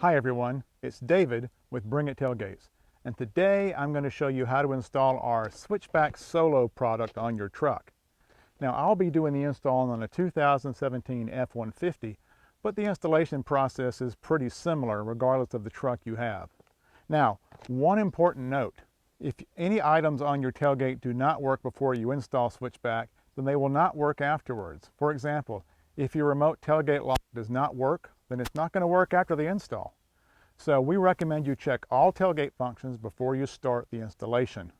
Hi everyone, it's David with BringIt Tailgates, and today I'm going to show you how to install our SwitchBack Solo product on your truck. Now I'll be doing the install on a 2017 F-150, but the installation process is pretty similar regardless of the truck you have. Now, one important note, if any items on your tailgate do not work before you install SwitchBack, then they will not work afterwards. For example, if your remote tailgate lock does not work, then it's not going to work after the install. So we recommend you check all tailgate functions before you start the installation.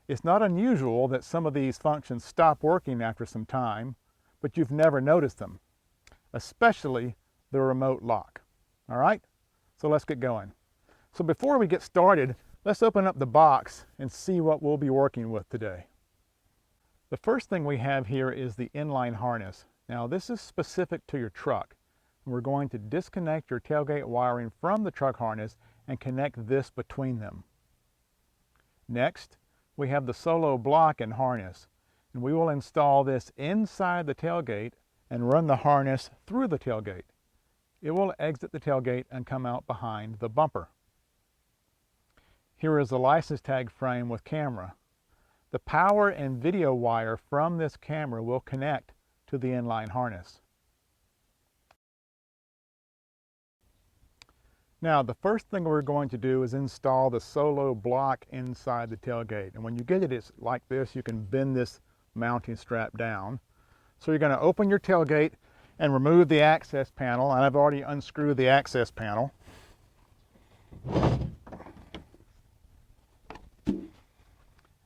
It's not unusual that some of these functions stop working after some time, but you've never noticed them, especially the remote lock. All right, so let's get going. So before we get started, let's open up the box and see what we'll be working with today. The first thing we have here is the inline harness. Now this is specific to your truck. We're going to disconnect your tailgate wiring from the truck harness and connect this between them. Next, we have the Solo block and harness, and we will install this inside the tailgate and run the harness through the tailgate. It will exit the tailgate and come out behind the bumper. Here is the license tag frame with camera. The power and video wire from this camera will connect to the inline harness. Now, the first thing we're going to do is install the Solo block inside the tailgate. And when you get it, it's like this. You can bend this mounting strap down. So you're going to open your tailgate and remove the access panel. And I've already unscrewed the access panel.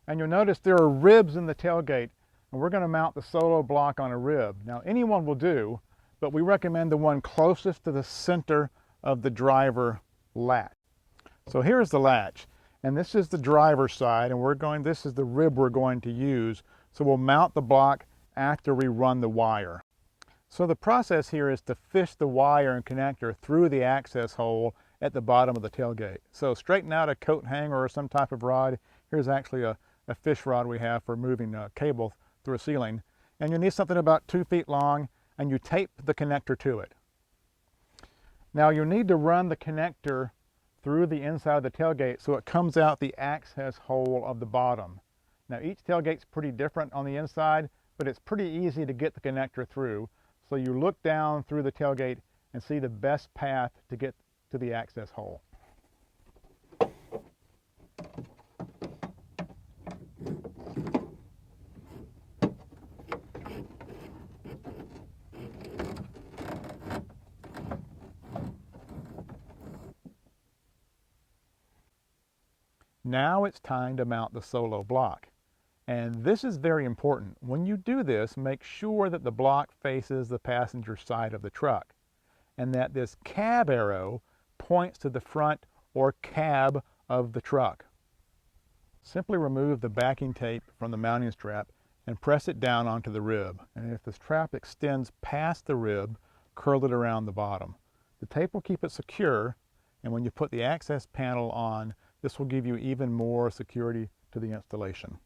And you'll notice there are ribs in the tailgate, and we're going to mount the Solo block on a rib. Now, anyone will do, but we recommend the one closest to the center of the driver latch. So here's the latch, and this is the driver's side, and this is the rib we're going to use. So we'll mount the block after we run the wire. So the process here is to fish the wire and connector through the access hole at the bottom of the tailgate. So straighten out a coat hanger or some type of rod. Here's actually a fish rod we have for moving cable through a ceiling. And you need something about 2 feet long, and you tape the connector to it. Now you need to run the connector through the inside of the tailgate so it comes out the access hole of the bottom. Now each tailgate's pretty different on the inside, but it's pretty easy to get the connector through. So you look down through the tailgate and see the best path to get to the access hole. Now it's time to mount the Solo block. And this is very important. When you do this, make sure that the block faces the passenger side of the truck and that this cab arrow points to the front or cab of the truck. Simply remove the backing tape from the mounting strap and press it down onto the rib. And if the strap extends past the rib, curl it around the bottom. The tape will keep it secure, and when you put the access panel on, this will give you even more security to the installation.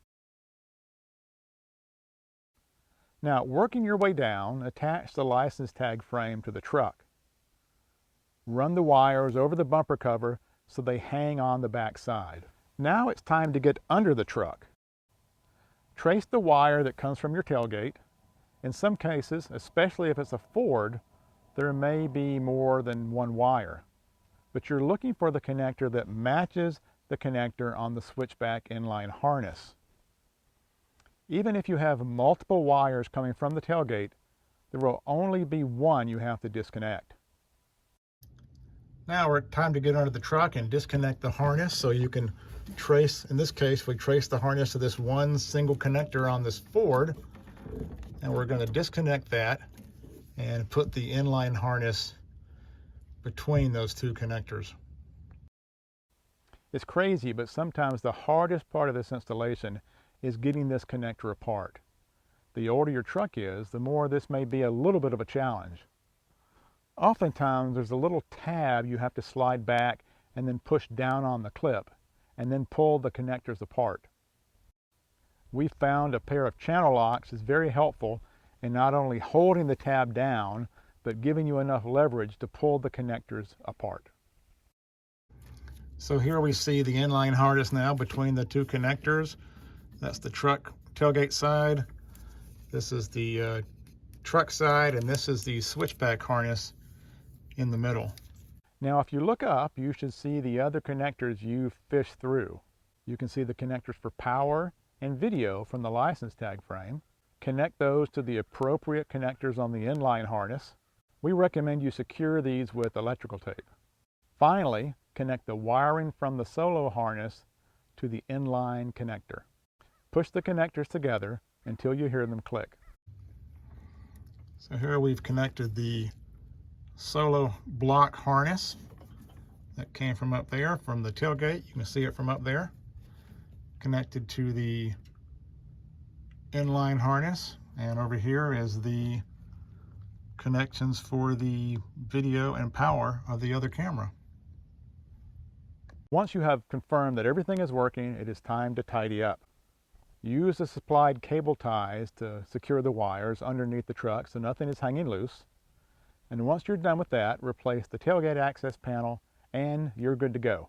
Now, working your way down, attach the license tag frame to the truck. Run the wires over the bumper cover so they hang on the back side. Now it's time to get under the truck. Trace the wire that comes from your tailgate. In some cases, especially if it's a Ford, there may be more than one wire. But you're looking for the connector that matches the connector on the SwitchBack inline harness. Even if you have multiple wires coming from the tailgate, there will only be one you have to disconnect. Now we're time to get under the truck and disconnect the harness so you can trace, in this case, we trace the harness to this one single connector on this Ford, and we're going to disconnect that and put the inline harness between those two connectors. It's crazy, but sometimes the hardest part of this installation is getting this connector apart. The older your truck is, the more this may be a little bit of a challenge. Oftentimes there's a little tab you have to slide back and then push down on the clip and then pull the connectors apart. We found a pair of channel locks is very helpful in not only holding the tab down, but giving you enough leverage to pull the connectors apart. So here we see the inline harness now between the two connectors. That's the truck tailgate side. This is the truck side, and this is the switchback harness in the middle. Now if you look up, you should see the other connectors you fished through. You can see the connectors for power and video from the license tag frame. Connect those to the appropriate connectors on the inline harness. We recommend you secure these with electrical tape. Finally, connect the wiring from the solo harness to the inline connector. Push the connectors together until you hear them click. So here we've connected the solo block harness that came from up there, from the tailgate. You can see it from up there. Connected to the inline harness, and over here is the connections for the video and power of the other camera. Once you have confirmed that everything is working, it is time to tidy up. Use the supplied cable ties to secure the wires underneath the truck so nothing is hanging loose. And once you're done with that, replace the tailgate access panel and you're good to go.